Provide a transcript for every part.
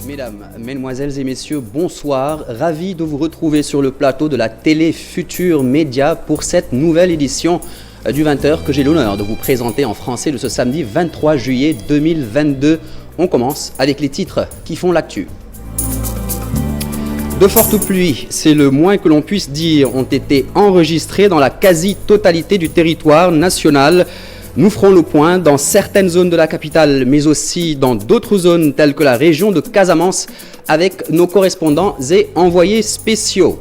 Mesdames, Mesdemoiselles et Messieurs, bonsoir. Ravi de vous retrouver sur le plateau de la télé Futur Média pour cette nouvelle édition du 20h que j'ai l'honneur de vous présenter en français de ce samedi 23 juillet 2022. On commence avec les titres qui font l'actu. De fortes pluies, c'est le moins que l'on puisse dire, ont été enregistrées dans la quasi-totalité du territoire national. Nous ferons le point dans certaines zones de la capitale, mais aussi dans d'autres zones telles que la région de Casamance avec nos correspondants et envoyés spéciaux.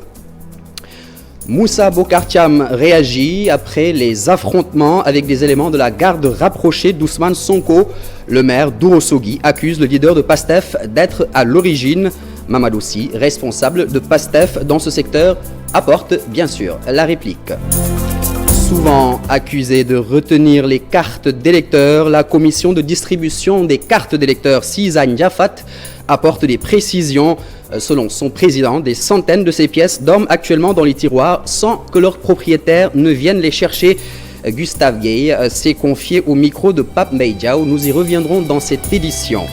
Moussa Bocar Thiam réagit après les affrontements avec des éléments de la garde rapprochée d'Ousmane Sonko. Le maire d'Ourossogui accuse le leader de PASTEF d'être à l'origine. Mamadou Sy, responsable de PASTEF dans ce secteur, apporte bien sûr la réplique. Souvent accusée de retenir les cartes d'électeurs, la commission de distribution des cartes d'électeurs Sizane Diafat apporte des précisions. Selon son président, des centaines de ces pièces dorment actuellement dans les tiroirs sans que leurs propriétaires ne viennent les chercher. Gustave Gay s'est confié au micro de Pape Mbaye-Diaw. Nous y reviendrons dans cette édition.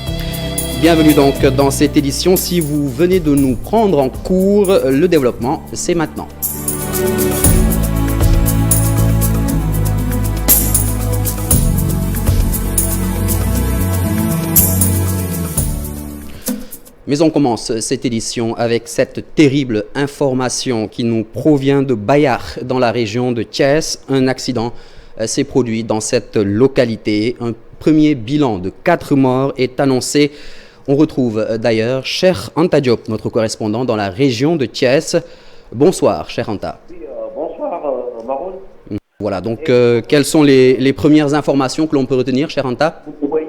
Bienvenue donc dans cette édition. Si vous venez de nous prendre en cours, le développement, c'est maintenant. Mais on commence cette édition avec cette terrible information qui nous provient de Bayar, dans la région de Thiès. Un accident s'est produit dans cette localité. Un premier bilan de 4 morts est annoncé. On retrouve d'ailleurs Cheikh Anta Diop, notre correspondant dans la région de Thiès. Bonsoir, Cheikh Anta. Oui, bonsoir, Maroun. Voilà, donc quelles sont les premières informations que l'on peut retenir, Cheikh Anta? Oui,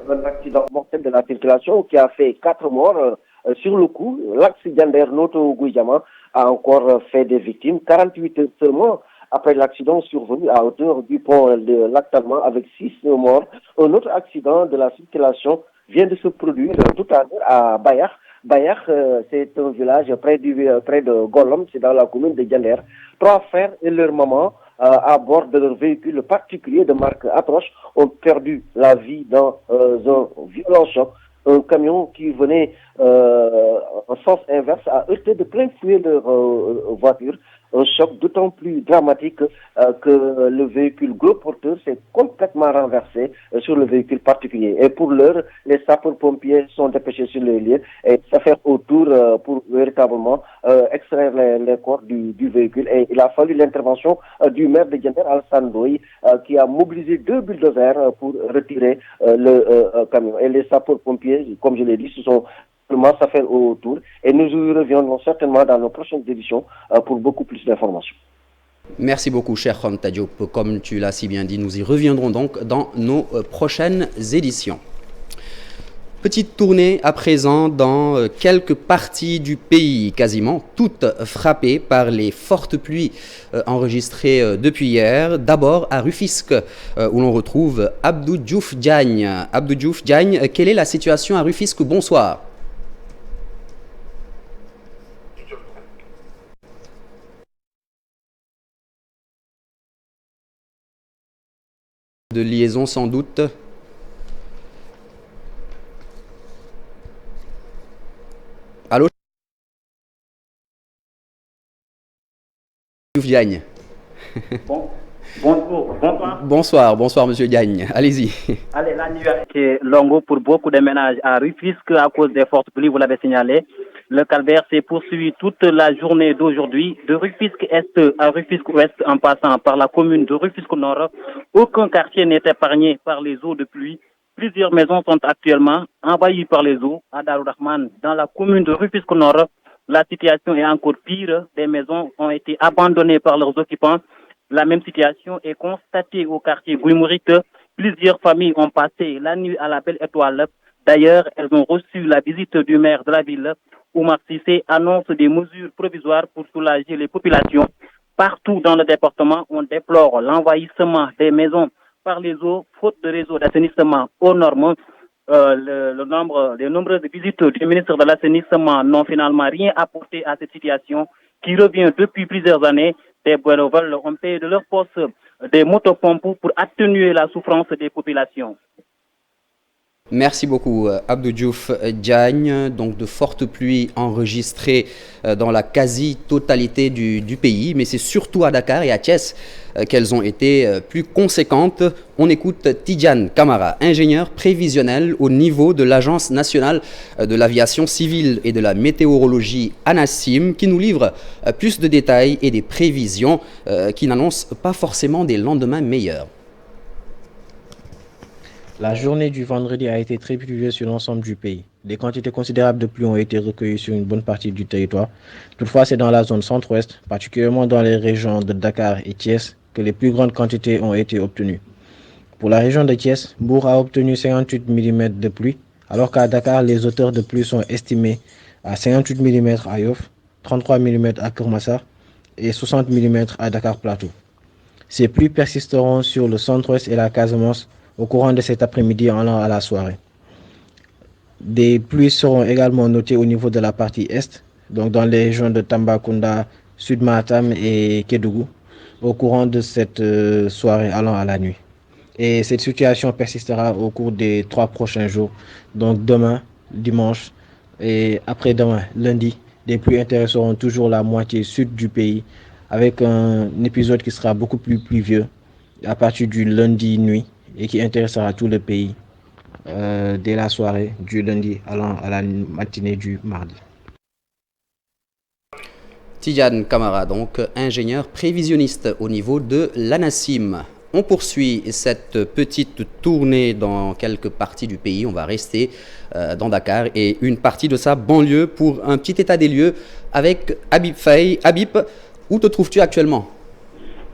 un accident mortel de la circulation qui a fait 4 morts sur le coup. L'accident d'Ernoto Gouijama a encore fait des victimes. 48 heures seulement après l'accident survenu à hauteur du pont de Lactalman avec 6 morts. Un autre accident de la circulation vient de se produire tout à l'heure à Bayar. Bayar, c'est un village près de Golom, c'est dans la commune de Diender. 3 frères et leur maman à bord de leur véhicule particulier de marque Atroche ont perdu la vie dans un violent choc. Un camion qui venait en sens inverse a heurté de plein fouet leur voiture. Un choc d'autant plus dramatique que le véhicule gros porteur s'est complètement renversé sur le véhicule particulier. Et pour l'heure, les sapeurs-pompiers sont dépêchés sur les lieux et s'affairent autour pour véritablement extraire les corps du véhicule. Et il a fallu l'intervention du maire de Diender, Alassane Ndoye, qui a mobilisé 2 bulldozers pour retirer le camion. Et les sapeurs-pompiers, comme je l'ai dit, se sont ça fait autour et nous y reviendrons certainement dans nos prochaines éditions pour beaucoup plus d'informations. Merci beaucoup, cher Anta Diop. Comme tu l'as si bien dit, nous y reviendrons donc dans nos prochaines éditions. Petite tournée à présent dans quelques parties du pays, quasiment toutes frappées par les fortes pluies enregistrées depuis hier. D'abord à Rufisque, où l'on retrouve Abdou Diouf Diagne. Abdou Diouf Diagne, quelle est la situation à Rufisque? Bonsoir. De liaison sans doute. Allô? Diouf Diagne. Bonsoir, monsieur Diagne. Allez-y. Allez, la nuit est longue pour beaucoup de ménages à Rufisque à cause des fortes pluies, vous l'avez signalé. Le calvaire s'est poursuivi toute la journée d'aujourd'hui, de Rufisque Est à Rufisque Ouest en passant par la commune de Rufisque Nord. Aucun quartier n'est épargné par les eaux de pluie. Plusieurs maisons sont actuellement envahies par les eaux. À Darou Rahman, dans la commune de Rufisque Nord, la situation est encore pire. Des maisons ont été abandonnées par leurs occupants. La même situation est constatée au quartier Guimorite. Plusieurs familles ont passé la nuit à la Belle Étoile. D'ailleurs, elles ont reçu la visite du maire de la ville. Oumar Sissé annonce des mesures provisoires pour soulager les populations. Partout dans le département, on déplore l'envahissement des maisons par les eaux, faute de réseaux d'assainissement aux normes. Les nombreuses visites du ministre de l'Assainissement n'ont finalement rien apporté à cette situation qui revient depuis plusieurs années. Des bénévoles ont payé de leur poste des motopompes pour atténuer la souffrance des populations. Merci beaucoup Abdou Diouf Diagne. Donc de fortes pluies enregistrées dans la quasi-totalité du pays, mais c'est surtout à Dakar et à Thiès qu'elles ont été plus conséquentes. On écoute Tidjane Camara, ingénieur prévisionnel au niveau de l'Agence nationale de l'aviation civile et de la météorologie ANACIM, qui nous livre plus de détails et des prévisions qui n'annoncent pas forcément des lendemains meilleurs. La journée du vendredi a été très pluvieuse sur l'ensemble du pays. Des quantités considérables de pluie ont été recueillies sur une bonne partie du territoire. Toutefois, c'est dans la zone centre-ouest, particulièrement dans les régions de Dakar et Thiès, que les plus grandes quantités ont été obtenues. Pour la région de Thiès, Mbour a obtenu 58 mm de pluie, alors qu'à Dakar, les hauteurs de pluie sont estimées à 58 mm à Yoff, 33 mm à Kermassar et 60 mm à Dakar Plateau. Ces pluies persisteront sur le centre-ouest et la Casamance au courant de cet après-midi allant à la soirée. Des pluies seront également notées au niveau de la partie est, donc dans les régions de Tambacounda, Sud Matam et Kédougou, au courant de cette soirée allant à la nuit. Et cette situation persistera au cours des 3 prochains jours, donc demain, dimanche et après-demain, lundi. Des pluies intéresseront toujours la moitié sud du pays, avec un épisode qui sera beaucoup plus pluvieux à partir du lundi nuit, et qui intéressera tout le pays dès la soirée du lundi allant à la matinée du mardi. Tidjane Camara, donc ingénieur prévisionniste au niveau de l'ANACIM. On poursuit cette petite tournée dans quelques parties du pays. On va rester dans Dakar et une partie de sa banlieue pour un petit état des lieux avec Habib Faye. Habib, où te trouves-tu actuellement?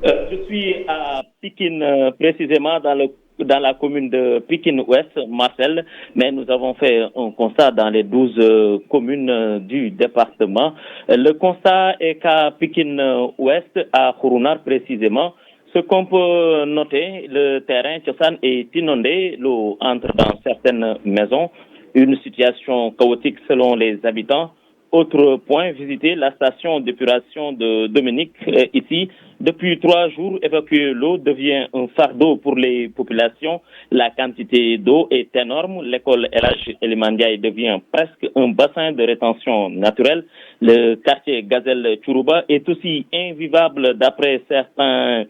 Je suis à Pikine, précisément dans la commune de Pikine-Ouest, Marcel, mais nous avons fait un constat dans les 12 communes du département. Le constat est qu'à Pikine-Ouest, à Khourounar précisément, ce qu'on peut noter, le terrain Tchossan est inondé, l'eau entre dans certaines maisons, une situation chaotique selon les habitants. Autre point, visiter la station d'épuration de Dominique ici. Depuis 3 jours, évacuer l'eau devient un fardeau pour les populations. La quantité d'eau est énorme. L'école LH Elimandiaï devient presque un bassin de rétention naturelle. Le quartier Gazelle Chourouba est aussi invivable d'après certains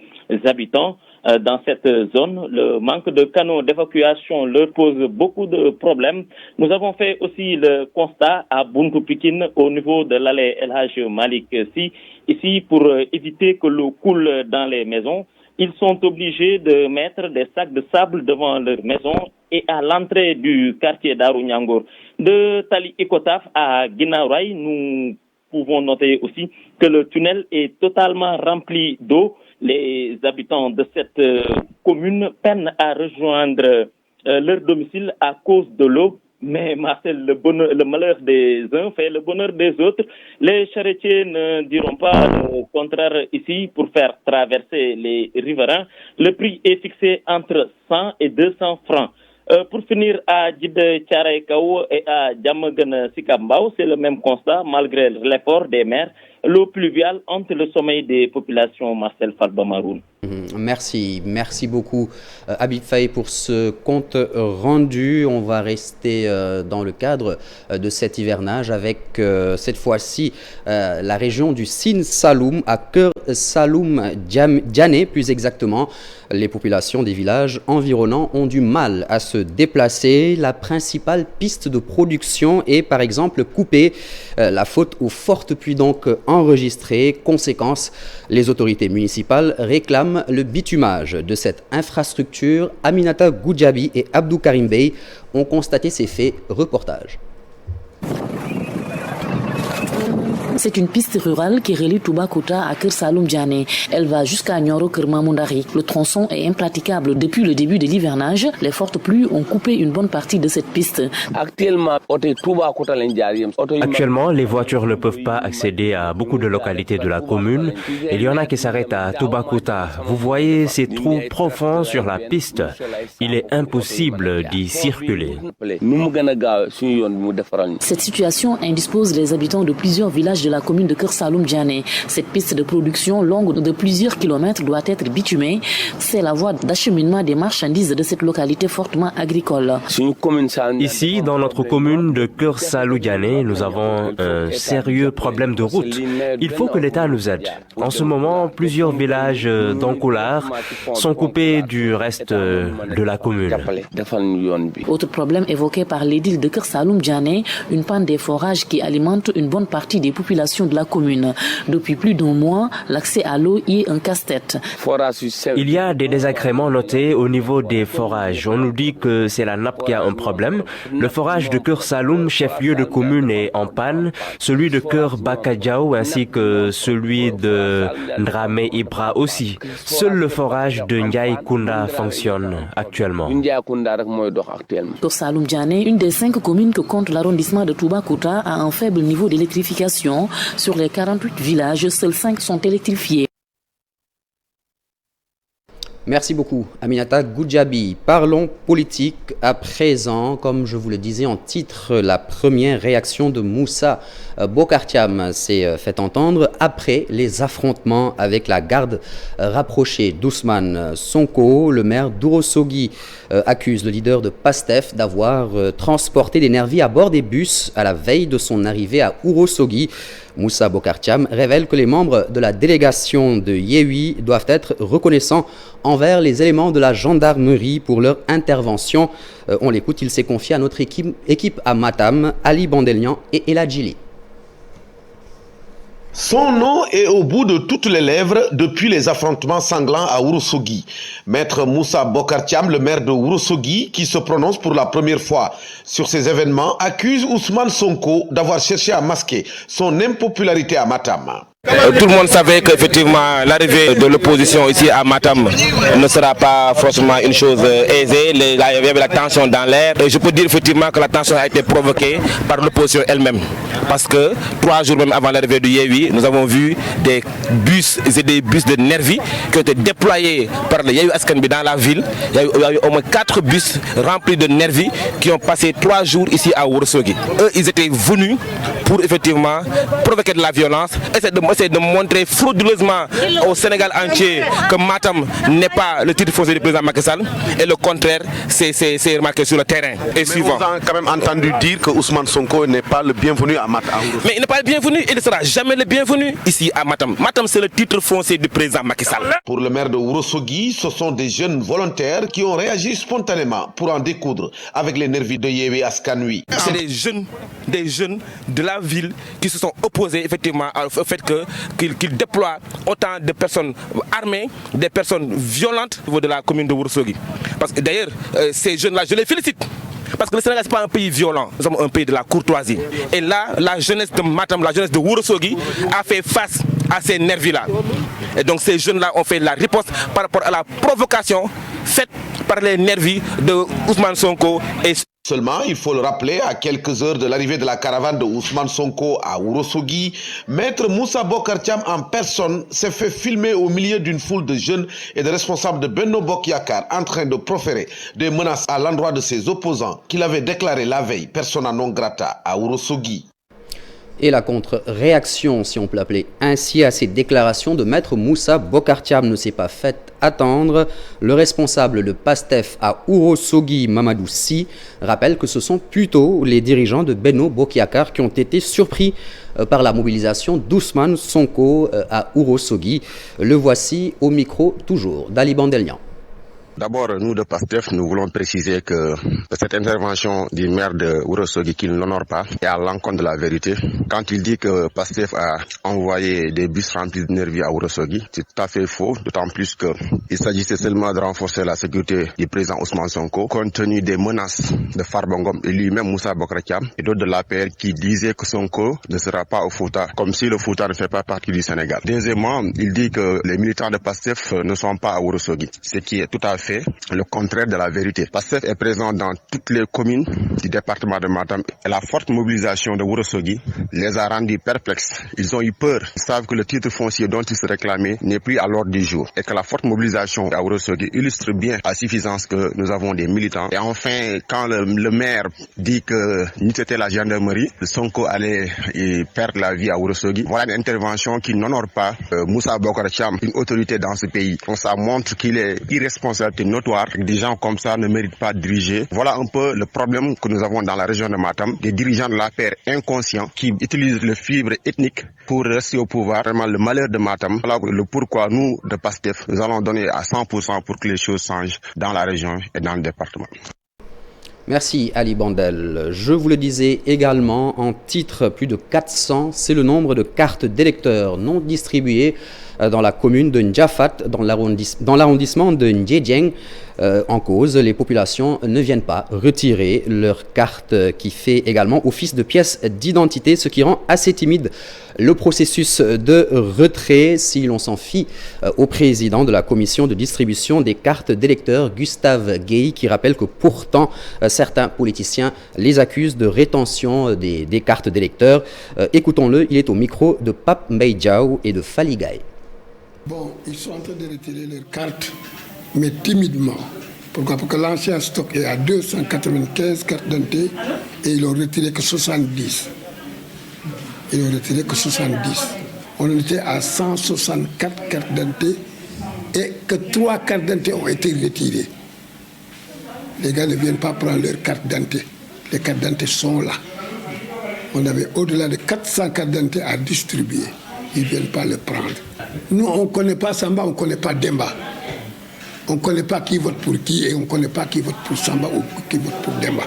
habitants. Dans cette zone, le manque de canaux d'évacuation leur pose beaucoup de problèmes. Nous avons fait aussi le constat à Buntu Pikine au niveau de l'allée El Hadj Malik Sy. Ici, pour éviter que l'eau coule dans les maisons, ils sont obligés de mettre des sacs de sable devant leur maison et à l'entrée du quartier Darou Niangour. De Tali Ikotaf à Guinaouraï, nous pouvons noter aussi que le tunnel est totalement rempli d'eau. Les habitants de cette commune peinent à rejoindre leur domicile à cause de l'eau. Mais Marcel, le malheur des uns fait le bonheur des autres. Les charretiers ne diront pas le contraire ici pour faire traverser les riverains. Le prix est fixé entre 100 et 200 francs. Pour finir, à Djid Tcharaïkaou et à Djamagan Sikambao, c'est le même constat malgré l'effort des maires. L'eau pluviale hante le sommeil des populations, Marcel Falbamaroun. Merci beaucoup Habib Faye pour ce compte rendu. On va rester dans le cadre de cet hivernage avec cette fois-ci la région du Sine Saloum, à Keur Saloum Diané plus exactement. Les populations des villages environnants ont du mal à se déplacer. La principale piste de production est par exemple coupée. La faute aux fortes pluies donc enregistrées. Conséquence, les autorités municipales réclament le bitumage de cette infrastructure. Aminata Goudjabi et Abdou Karim Bey ont constaté ces faits. Reportage. C'est une piste rurale qui relie Toubacouta à Keur Saloum Diané. Elle va jusqu'à Nioro Keur Mamoundari. Le tronçon est impraticable. Depuis le début de l'hivernage, les fortes pluies ont coupé une bonne partie de cette piste. Actuellement, les voitures ne peuvent pas accéder à beaucoup de localités de la commune. Il y en a qui s'arrêtent à Toubacouta. Vous voyez ces trous profonds sur la piste. Il est impossible d'y circuler. Cette situation indispose les habitants de plusieurs villages de la commune de Keur Saloum Diané. Cette piste de production longue de plusieurs kilomètres doit être bitumée. C'est la voie d'acheminement des marchandises de cette localité fortement agricole. Ici, dans notre commune de Keur Saloum Diané, nous avons un sérieux problème de route. Il faut que l'État nous aide. En ce moment, plusieurs villages d'Onkolar sont coupés du reste de la commune. Autre problème évoqué par l'édile de Keur Saloum Diané, une panne des forages qui alimente une bonne partie des populations de la commune. Depuis plus d'un mois, l'accès à l'eau y est un casse-tête. Il y a des désagréments notés au niveau des forages. On nous dit que c'est la nappe qui a un problème. Le forage de Keur Saloum, chef-lieu de commune, est en panne. Celui de Keur Bakadjaou ainsi que celui de Ndramé Ibra aussi. Seul le forage de Ndiaye Kounda fonctionne actuellement. Keur Saloum Diané, une des 5 communes que compte l'arrondissement de Toubacouta, a un faible niveau d'électrification. Sur les 48 villages, seuls 5 sont électrifiés. Merci beaucoup, Aminata Goudjabi. Parlons politique à présent. Comme je vous le disais en titre, la première réaction de Moussa Bocar Thiam s'est fait entendre après les affrontements avec la garde rapprochée d'Ousmane Sonko. Le maire d'Ourossogui accuse le leader de PASTEF d'avoir transporté des nervis à bord des bus à la veille de son arrivée à Ourossogui. Moussa Bocar Thiam révèle que les membres de la délégation de Yewwi doivent être reconnaissants envers les éléments de la gendarmerie pour leur intervention. On l'écoute, il s'est confié à notre équipe à Matam, Ali Bandelian et Eladjili. Son nom est au bout de toutes les lèvres depuis les affrontements sanglants à Ourossogui. Maître Moussa Bocar Thiam, le maire de Ourossogui, qui se prononce pour la première fois sur ces événements, accuse Ousmane Sonko d'avoir cherché à masquer son impopularité à Matam. Tout le monde savait qu'effectivement l'arrivée de l'opposition ici à Matam ne sera pas forcément une chose aisée. Il y avait la tension dans l'air. Et je peux dire effectivement que la tension a été provoquée par l'opposition elle-même. Parce que 3 jours même avant l'arrivée du Yewwi, nous avons vu des bus et des bus de nervis qui ont été déployés par le Yewwi Askanbi dans la ville. Il y a eu au moins 4 bus remplis de nervis qui ont passé 3 jours ici à Ourossogui. Eux, ils étaient venus pour effectivement provoquer de la violence, essayer de montrer frauduleusement au Sénégal entier que Matam n'est pas le titre foncier du président Macky Sall et le contraire, c'est remarqué sur le terrain. Et suivant. On a quand même entendu dire que Ousmane Sonko n'est pas le bienvenu à Matam. Mais il n'est pas le bienvenu, il ne sera jamais le bienvenu ici à Matam. Matam, c'est le titre foncier du président Macky Sall. Pour le maire de Ourossogui, ce sont des jeunes volontaires qui ont réagi spontanément pour en découdre avec les nervis de Yewwi Askan Wi. C'est des jeunes de la ville qui se sont opposés effectivement au fait qu'ils déploient autant de personnes armées, des personnes violentes au niveau de la commune de Ourossogui. Parce que d'ailleurs, ces jeunes-là, je les félicite. Parce que le Sénégal, ce n'est pas un pays violent, nous sommes un pays de la courtoisie. Et là, la jeunesse de Matam, la jeunesse de Ourossogui a fait face à ces nervis-là. Et donc ces jeunes-là ont fait la riposte par rapport à la provocation faite par les nervis de Ousmane Sonko. Et seulement, il faut le rappeler, à quelques heures de l'arrivée de la caravane de Ousmane Sonko à Ourossogui, maître Moussa Bocar Thiam en personne s'est fait filmer au milieu d'une foule de jeunes et de responsables de Benno Bokk Yakaar en train de proférer des menaces à l'endroit de ses opposants qu'il avait déclaré la veille persona non grata à Ourossogui. Et la contre-réaction, si on peut l'appeler ainsi, à ces déclarations de maître Moussa Bocar Thiam ne s'est pas faite attendre. Le responsable de PASTEF à Ourossogui, Mamadou Sy, rappelle que ce sont plutôt les dirigeants de Benno Bokk Yakaar qui ont été surpris par la mobilisation d'Ousmane Sonko à Ourossogui. Le voici au micro toujours d'Ali Bandelian. D'abord, nous de PASTEF, nous voulons préciser que cette intervention du maire de Ourossogui qui ne l'honore pas est à l'encontre de la vérité. Quand il dit que PASTEF a envoyé des bus remplis de nervis à Ourossogui, c'est tout à fait faux, d'autant plus qu'il s'agissait seulement de renforcer la sécurité du président Ousmane Sonko, compte tenu des menaces de Farbangom et lui-même Moussa Bocar Thiam et d'autres de l'APR qui disaient que Sonko ne sera pas au Fouta, comme si le Fouta ne fait pas partie du Sénégal. Deuxièmement, il dit que les militants de PASTEF ne sont pas à Ourossogui, ce qui est tout à fait le contraire de la vérité. PASTEF est présent dans toutes les communes du département de Matam et la forte mobilisation de Ourossogui les a rendus perplexes. Ils ont eu peur. Ils savent que le titre foncier dont ils se réclamaient n'est plus à l'ordre du jour et que la forte mobilisation à Ourossogui illustre bien à suffisance que nous avons des militants. Et enfin, quand le maire dit que ni c'était la gendarmerie, Sonko allait perdre la vie à Ourossogui, voilà une intervention qui n'honore pas Moussa Bocar Thiam, une autorité dans ce pays. Donc ça montre qu'il est irresponsable, notoire. Des gens comme ça ne méritent pas de diriger. Voilà un peu le problème que nous avons dans la région de Matam. Des dirigeants de l'APR inconscients qui utilisent le fibre ethnique pour rester au pouvoir. Vraiment le malheur de Matam. Voilà le pourquoi nous, de PASTEF, nous allons donner à 100% pour que les choses changent dans la région et dans le département. Merci Ali Bandel. Je vous le disais également, en titre, plus de 400, c'est le nombre de cartes d'électeurs non distribuées dans la commune de Ndiafat, dans l'arrondissement de Ndiédieng. En cause, les populations ne viennent pas retirer leur carte qui fait également office de pièce d'identité, ce qui rend assez timide le processus de retrait si l'on s'en fie au président de la commission de distribution des cartes d'électeurs, Gustave Gueye, qui rappelle que pourtant certains politiciens les accusent de rétention des cartes d'électeurs. Écoutons-le, il est au micro de Pape Mbaye et de Faligaï. Bon, ils sont en train de retirer leurs cartes, mais timidement. Pourquoi? Parce que l'ancien stock est à 295 cartes d'identité et ils n'ont retiré que 70. Ils n'ont retiré que 70. On était à 164 cartes d'identité et que 3 cartes d'identité ont été retirées. Les gars ne viennent pas prendre leurs cartes d'identité. Les cartes d'identité sont là. On avait au-delà de 400 cartes d'identité à distribuer. Ils ne viennent pas le prendre. Nous, on ne connaît pas Samba, on ne connaît pas Demba. On ne connaît pas qui vote pour qui et on ne connaît pas qui vote pour Samba ou qui vote pour Demba.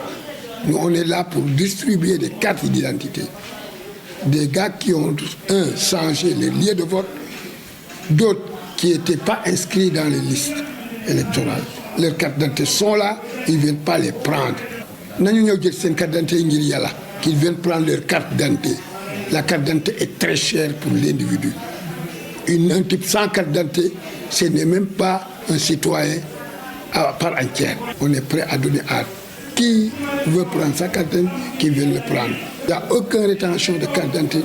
Nous, on est là pour distribuer des cartes d'identité. Des gars qui ont, changé les lieux de vote, d'autres qui n'étaient pas inscrits dans les listes électorales. Leurs cartes d'identité sont là, ils ne viennent pas les prendre. Nous avons dit qu'ils viennent prendre leur carte d'identité. La carte d'identité est très chère pour l'individu. Un type sans carte d'identité, ce n'est même pas un citoyen à part entière. On est prêt à donner à qui veut prendre sa carte d'identité, qui vient le prendre. Il n'y a aucune rétention de carte d'identité.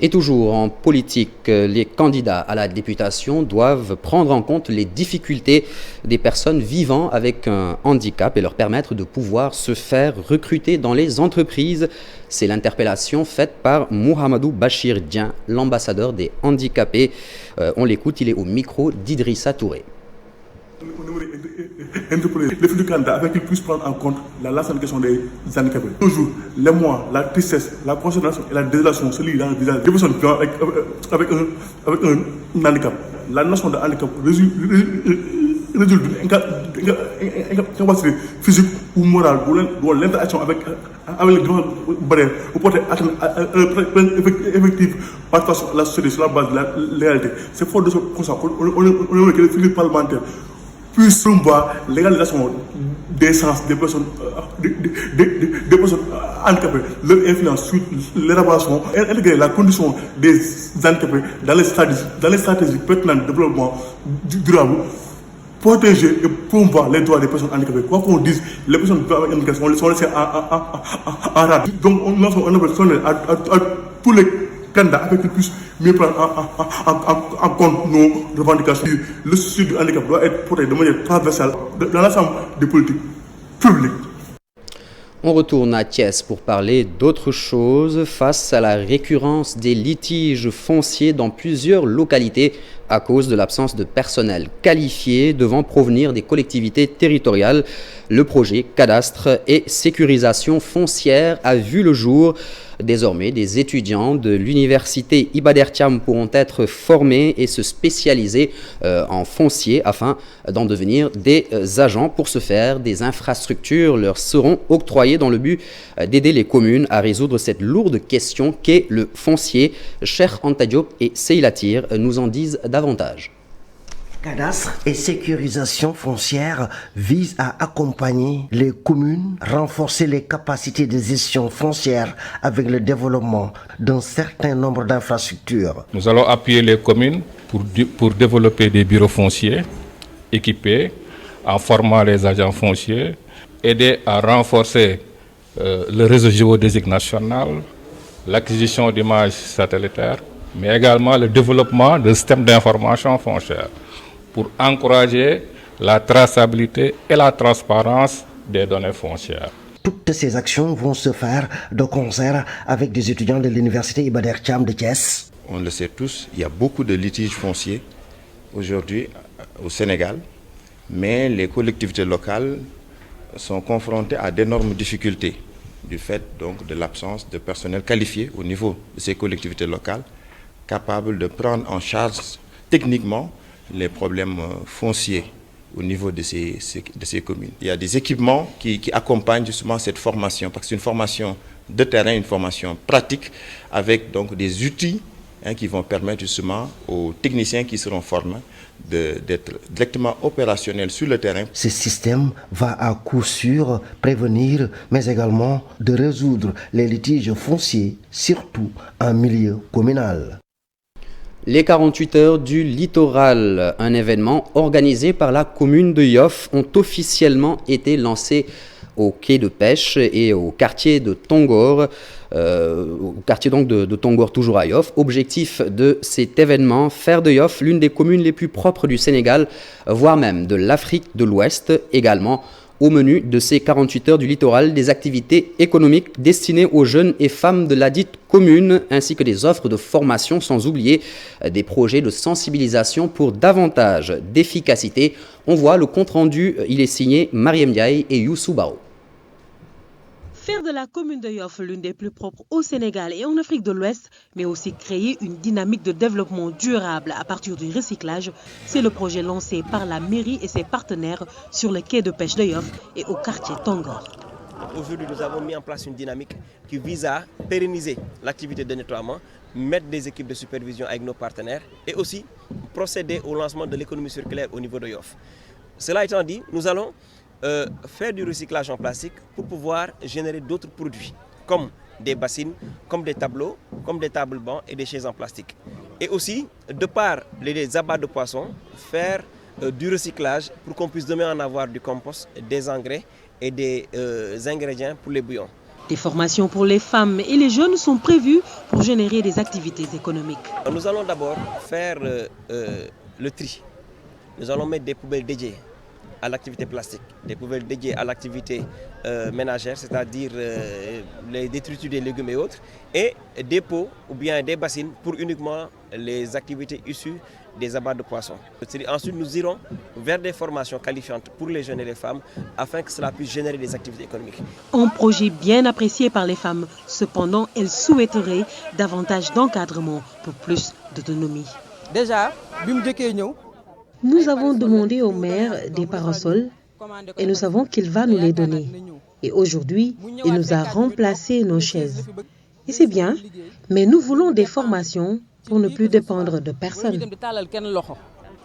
Et toujours en politique, les candidats à la députation doivent prendre en compte les difficultés des personnes vivant avec un handicap et leur permettre de pouvoir se faire recruter dans les entreprises. C'est l'interpellation faite par Mohamedou Bachir Dien, l'ambassadeur des handicapés. On l'écoute, il est au micro d'Idrissa Touré. Les futurs candidats afin qu'ils puissent prendre en compte la question des handicapés. Toujours, les mois, la tristesse, la consternation et la désolation se lient dans le visage des personnes avec un handicap. La notion de handicap résulte d'une incapacité physique ou morale ou l'interaction avec les différentes barrières pour porter atteinte à une effective participation à la société sur la base de la légalité. C'est fort de ce constat qu'on aimerait que les figures parlementaires puissent promouvoir l'égalisation des sens des personnes handicapées, leur influence sur l'élaboration et intégrer la condition des handicapés dans les stratégies pertinentes de développement durable, protéger et promouvoir les droits des personnes handicapées. Quoi qu'on dise, les personnes avec handicap sont laissées en rade. Donc on lance un appel solennel à tous les candidats afin qu'ils puissent mieux prendre en compte nos revendications. Le souci du handicap doit être protégé de manière transversale dans l'ensemble des politiques publiques. On retourne à Thiès pour parler d'autre chose. Face à la récurrence des litiges fonciers dans plusieurs localités à cause de l'absence de personnel qualifié devant provenir des collectivités territoriales, le projet cadastre et sécurisation foncière a vu le jour. Désormais, des étudiants de l'université Iba Der Thiam pourront être formés et se spécialiser en foncier afin d'en devenir des agents. Pour ce faire, des infrastructures leur seront octroyées dans le but d'aider les communes à résoudre cette lourde question qu'est le foncier. Cheikh Anta Diop et Seila Tir nous en disent davantage. Cadastre et sécurisation foncière visent à accompagner les communes, renforcer les capacités de gestion foncière avec le développement d'un certain nombre d'infrastructures. Nous allons appuyer les communes pour développer des bureaux fonciers équipés en formant les agents fonciers, aider à renforcer le réseau géodésique national, l'acquisition d'images satellitaires, mais également le développement de systèmes d'information foncière, pour encourager la traçabilité et la transparence des données foncières. Toutes ces actions vont se faire de concert avec des étudiants de l'université Iba Der Thiam de Thiès. On le sait tous, il y a beaucoup de litiges fonciers aujourd'hui au Sénégal, mais les collectivités locales sont confrontées à d'énormes difficultés du fait donc de l'absence de personnel qualifié au niveau de ces collectivités locales, capables de prendre en charge techniquement les problèmes fonciers au niveau de ces communes. Il y a des équipements qui accompagnent justement cette formation, parce que c'est une formation de terrain, une formation pratique, avec donc des outils qui vont permettre justement aux techniciens qui seront formés d'être directement opérationnels sur le terrain. Ce système va à coup sûr prévenir, mais également de résoudre les litiges fonciers, surtout en milieu communal. Les 48 heures du littoral, un événement organisé par la commune de Yoff, ont officiellement été lancés au quai de pêche et au quartier de Tongor, de Tongor toujours à Yoff. Objectif de cet événement, faire de Yoff l'une des communes les plus propres du Sénégal, voire même de l'Afrique de l'Ouest. Également au menu de ces 48 heures du littoral, des activités économiques destinées aux jeunes et femmes de la dite commune, ainsi que des offres de formation, sans oublier des projets de sensibilisation pour davantage d'efficacité. On voit le compte-rendu, il est signé Mariem Ndiaye et Youssou Bao. Faire de la commune de Yoff l'une des plus propres au Sénégal et en Afrique de l'Ouest, mais aussi créer une dynamique de développement durable à partir du recyclage, c'est le projet lancé par la mairie et ses partenaires sur le quai de pêche de Yoff et au quartier Tongor. Aujourd'hui, nous avons mis en place une dynamique qui vise à pérenniser l'activité de nettoiement, mettre des équipes de supervision avec nos partenaires et aussi procéder au lancement de l'économie circulaire au niveau de Yoff. Cela étant dit, nous allons faire du recyclage en plastique pour pouvoir générer d'autres produits comme des bassines, comme des tableaux, comme des tables bancs et des chaises en plastique. Et aussi, de par les abats de poissons, faire du recyclage pour qu'on puisse demain en avoir du compost, des engrais et des ingrédients pour les bouillons. Des formations pour les femmes et les jeunes sont prévues pour générer des activités économiques. Nous allons d'abord faire le tri. Nous allons mettre des poubelles dédiées à l'activité plastique, des poubelles dédiées à l'activité ménagère, c'est-à-dire les détritus des légumes et autres, et des pots ou bien des bassines pour uniquement les activités issues des abats de poissons. Ensuite, nous irons vers des formations qualifiantes pour les jeunes et les femmes afin que cela puisse générer des activités économiques. Un projet bien apprécié par les femmes. Cependant, elles souhaiteraient davantage d'encadrement pour plus d'autonomie. Déjà, nous avons demandé au maire des parasols et nous savons qu'il va nous les donner. Et aujourd'hui, il nous a remplacé nos chaises. Et c'est bien, mais nous voulons des formations pour ne plus dépendre de personne.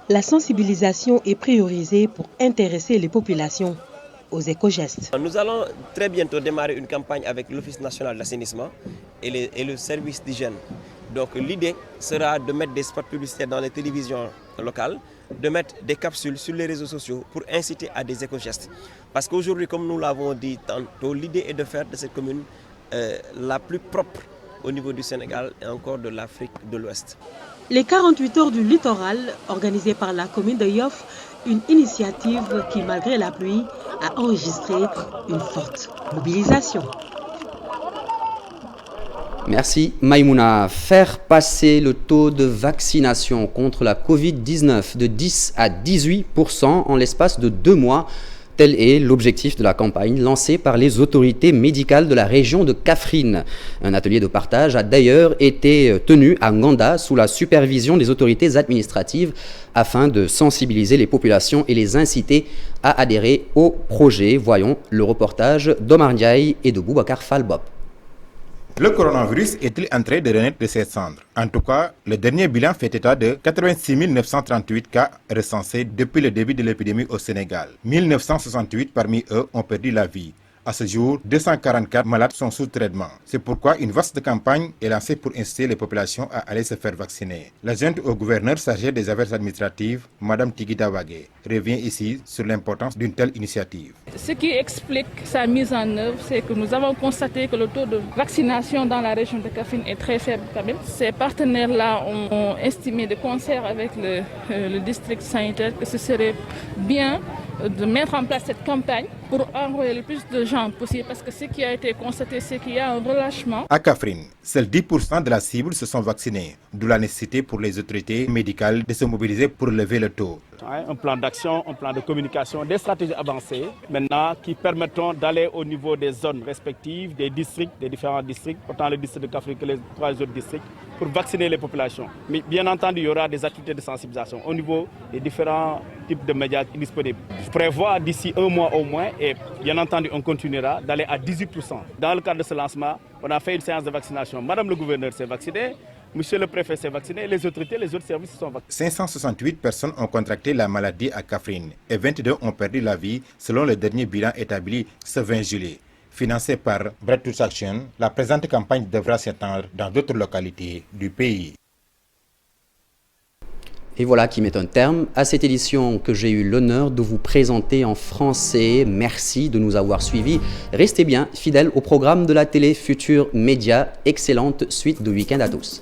La sensibilisation est priorisée pour intéresser les populations aux éco-gestes. Nous allons très bientôt démarrer une campagne avec l'Office national d'assainissement et le service d'hygiène. Donc l'idée sera de mettre des spots publicitaires dans les télévisions locales, de mettre des capsules sur les réseaux sociaux pour inciter à des éco-gestes. Parce qu'aujourd'hui, comme nous l'avons dit tantôt, l'idée est de faire de cette commune la plus propre au niveau du Sénégal et encore de l'Afrique de l'Ouest. Les 48 heures du littoral, organisées par la commune de Yoff, une initiative qui, malgré la pluie, a enregistré une forte mobilisation. Merci Maïmouna. Faire passer le taux de vaccination contre la Covid-19 de 10 à 18% en l'espace de 2 mois. Tel est l'objectif de la campagne lancée par les autorités médicales de la région de Kaffrine. Un atelier de partage a d'ailleurs été tenu à Nganda sous la supervision des autorités administratives afin de sensibiliser les populations et les inciter à adhérer au projet. Voyons le reportage d'Omar Ndiaye et de Boubacar Falbop. Le coronavirus est-il en train de renaître de ses cendres? En tout cas, le dernier bilan fait état de 86 938 cas recensés depuis le début de l'épidémie au Sénégal. 1968 parmi eux ont perdu la vie. À ce jour, 244 malades sont sous traitement. C'est pourquoi une vaste campagne est lancée pour inciter les populations à aller se faire vacciner. L'adjointe au gouverneur chargé des affaires administratives, Mme Tigida Wagé, revient ici sur l'importance d'une telle initiative. Ce qui explique sa mise en œuvre, c'est que nous avons constaté que le taux de vaccination dans la région de Kaffrine est très faible quand même. Ces partenaires-là ont estimé de concert avec le district sanitaire que ce serait bien de mettre en place cette campagne pour envoyer le plus de gens possible, parce que ce qui a été constaté, c'est qu'il y a un relâchement. À Kaffrine, seuls 10% de la cible se sont vaccinés, d'où la nécessité pour les autorités médicales de se mobiliser pour lever le taux. Un plan d'action, un plan de communication, des stratégies avancées maintenant qui permettront d'aller au niveau des zones respectives, des districts, des différents districts, autant le district de Kaffrine que les 3 autres districts, pour vacciner les populations. Mais bien entendu, il y aura des activités de sensibilisation au niveau des différents types de médias disponibles. Je prévois d'ici un mois au moins, et bien entendu, on continuera d'aller à 18%. Dans le cadre de ce lancement, on a fait une séance de vaccination. Madame le gouverneur s'est vacciné. Monsieur le préfet s'est vacciné, les autorités, les autres services sont vaccinés. 568 personnes ont contracté la maladie à Kaffrine et 22 ont perdu la vie selon le dernier bilan établi ce 20 juillet. Financé par Breakthrough Action, la présente campagne devra s'étendre dans d'autres localités du pays. Et voilà qui met un terme à cette édition que j'ai eu l'honneur de vous présenter en français. Merci de nous avoir suivis. Restez bien fidèles au programme de la télé Futur Média. Excellente suite de week-end à tous.